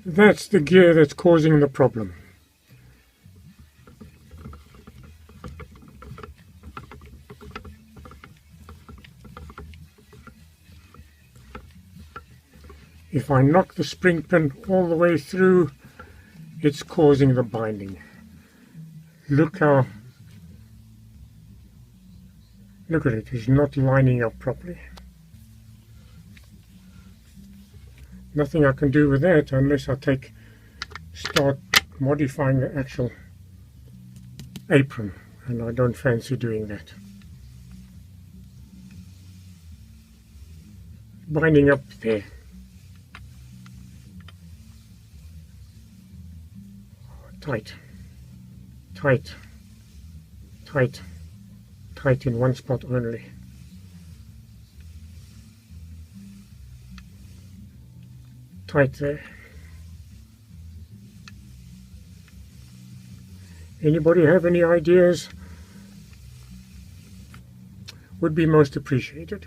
That's the gear that's causing the problem. If I knock the spring pin all the way through, it's causing the binding. Look at it, it's not lining up properly. Nothing I can do with that unless I start modifying the actual apron, and I don't fancy doing that. Binding up there. Tight, tight, tight, tight in one spot only. Tight there. Anybody have any ideas? Would be most appreciated.